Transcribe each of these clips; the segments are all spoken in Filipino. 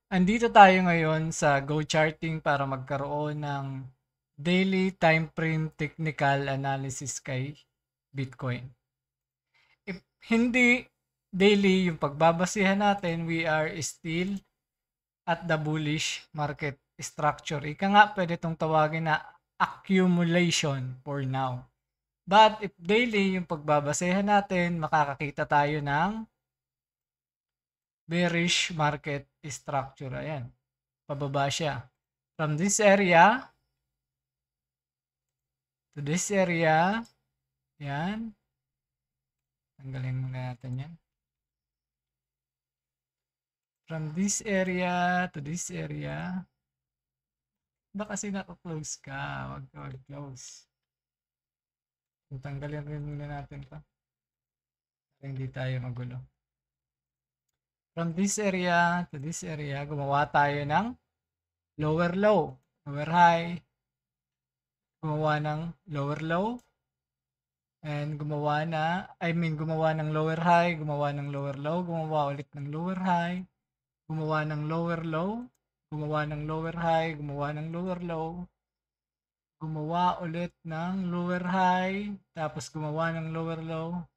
Andito tayo ngayon sa Go Charting para magkaroon ng daily time frame technical analysis kay Bitcoin. If hindi daily yung pagbabasihan natin, we are still at the bullish market structure. Ika nga, pwede itong tawagin na accumulation for now. But if daily yung pagbabasehan natin, makakakita tayo ng bearish market structure. Ayan, pababa siya. From this area to this area, yan. Tanggalin muna natin yan. From this area to this area. Ba kasi naka-close ka? Wag ka mag-close. Tanggalin rin muna natin to. Para hindi tayo magulo. From this area to this area, gumawa tayo ng lower low, lower high, gumawa ng lower low, and gumawa ng lower high, gumawa ng lower low, gumawa ulit ng lower high, gumawa ng lower low, gumawa ng lower high, gumawa ng lower low, gumawa ulit ng lower high, tapos gumawa ng lower low,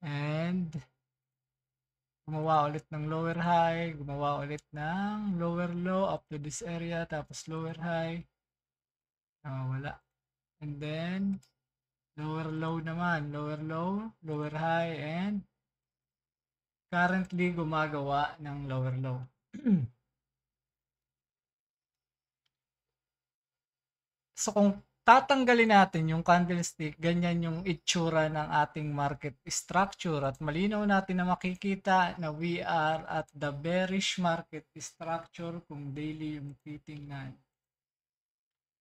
and gumawa ulit ng lower high, gumawa ulit ng lower low up to this area, tapos lower high, wala. And then, lower low naman, lower low, lower high, and currently gumagawa ng lower low. So kung tatanggalin natin yung candlestick, ganyan yung itsura ng ating market structure at malinaw natin na makikita na we are at the bearish market structure kung daily yung titingnan.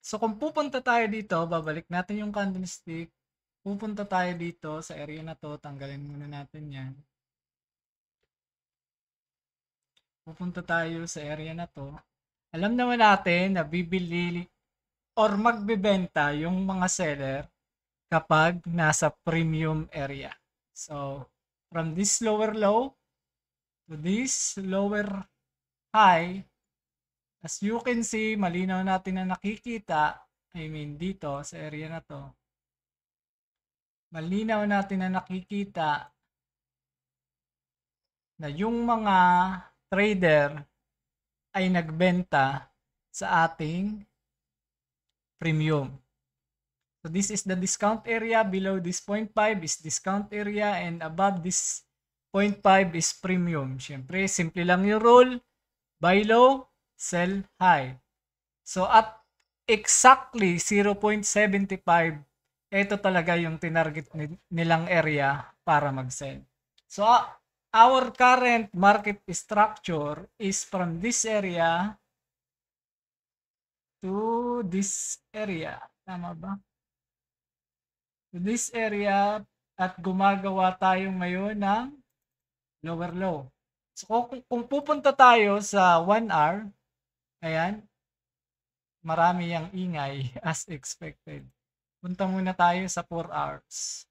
So kung pupunta tayo dito, babalik natin yung candlestick, pupunta tayo dito sa area na to, tanggalin muna natin yan. Pupunta tayo sa area na to. Alam naman natin na bibili or magbebenta yung mga seller kapag nasa premium area. So, from this lower low to this lower high, as you can see, malinaw natin na nakikita, dito sa area na to, malinaw natin na nakikita na yung mga trader ay nagbenta sa ating premium. So this is the discount area. Below this 0.5 is discount area and above this 0.5 is premium. Siyempre, simple lang yung rule. Buy low, sell high. So at exactly 0.75, ito talaga yung tinarget nilang area para mag-sell. So our current market structure is from this area to this area. Tama ba? To this area at gumagawa tayo ngayon ng lower low. So kung pupunta tayo sa 1 hour, ayan, marami yang ingay as expected. Punta muna tayo sa 4 hours.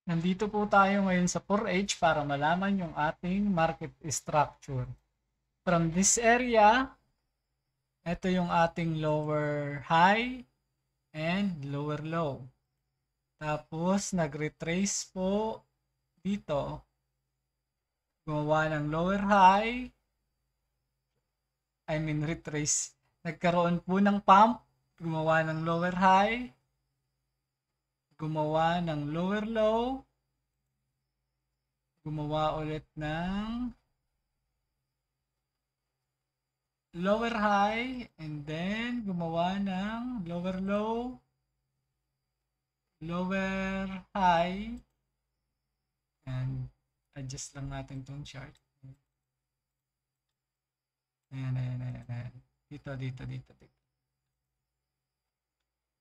Nandito po tayo ngayon sa 4H para malaman yung ating market structure. From this area, ito yung ating lower high and lower low. Tapos, nag-retrace po dito. Gumawa ng lower high. Retrace. Nagkaroon po ng pump. Gumawa ng lower high. Gumawa ng lower low. Gumawa ulit ng lower high. And then, gumawa ng lower low. Lower high. And adjust lang natin tong chart. Ayan. Dito.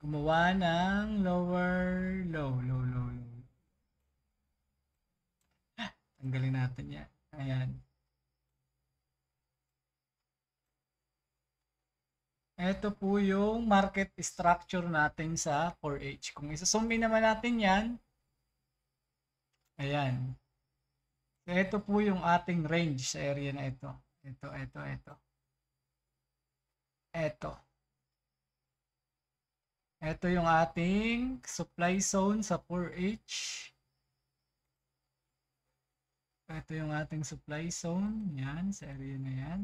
Gumawa ng lower low. Tanggalin natin yan. Ayan. Ito po yung market structure natin sa 4H. Kung isa-zoom in naman natin yan, ayan. So, ito po yung ating range sa area na ito. Ito. Ito yung ating supply zone sa 4H. Ito yung ating supply zone. Yan, sa area na yan.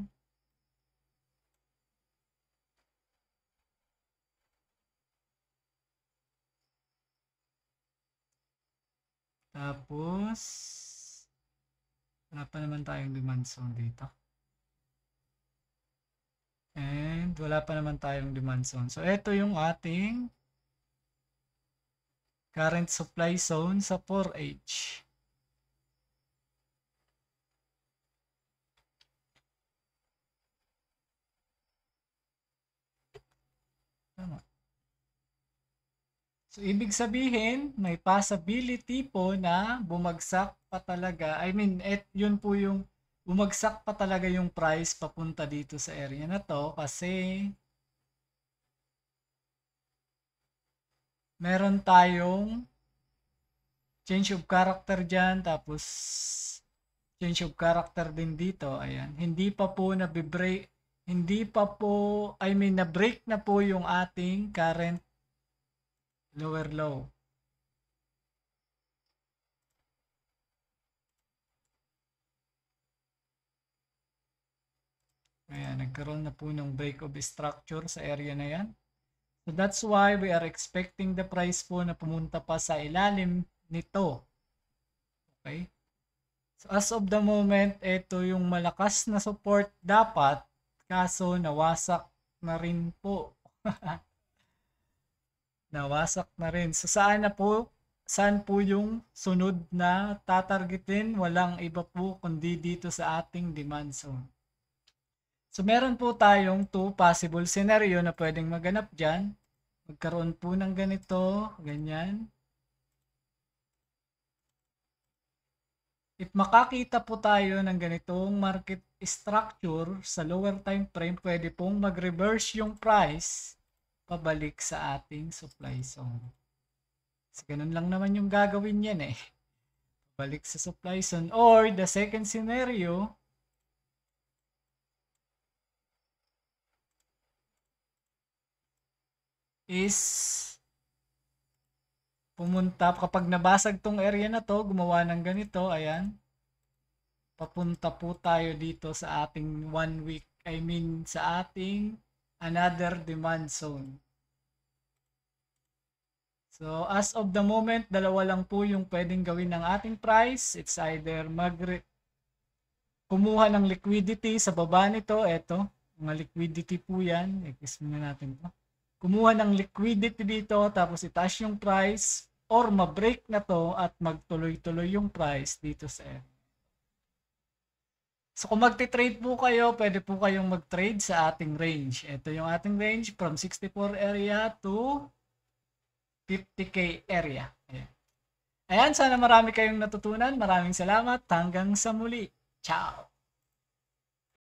Tapos, wala pa naman tayong demand zone dito. And wala pa naman tayong demand zone. So, ito yung ating current supply zone sa 4H. Tama. So, ibig sabihin, may possibility po na bumagsak pa talaga. I mean, yun po yung bumagsak pa talaga yung price papunta dito sa area na to kasi meron tayong change of character dyan, tapos change of character din dito. Ayan. Hindi pa po na-break, na-break na po yung ating current lower low. Ayan, nagkaroon na po ng break of structure sa area na yan. So that's why we are expecting the price po na pumunta pa sa ilalim nito. Okay? So as of the moment, ito yung malakas na support dapat, kaso nawasak na rin po. Nawasak na rin. So saan po yung sunod na tatargetin? Walang iba po kundi dito sa ating demand zone. So meron po tayong 2 possible scenario na pwedeng maganap dyan. Magkaroon po ng ganito, ganyan. If makakita po tayo ng ganitong market structure sa lower time frame, pwede pong mag-reverse yung price pabalik sa ating supply zone. So, ganun lang naman yung gagawin yan eh. Balik sa supply zone. Or the second scenario is pumunta, kapag nabasag tong area na to, gumawa ng ganito, ayan, papunta po tayo dito sa ating 1 week, sa ating another demand zone. So, as of the moment, dalawa lang po yung pwedeng gawin ng ating price. It's either kumuha ng liquidity sa baba nito, eto, mga liquidity po yan, i-kiss muna natin to. Kumuha ng liquidity dito, tapos itaas yung price, or ma-break na to at magtuloy-tuloy yung price dito sa area. So kung magti-trade po kayo, pwede po kayong mag-trade sa ating range. Ito yung ating range from 64 area to 50K area. Ayan, sana marami kayong natutunan. Maraming salamat. Hanggang sa muli. Ciao!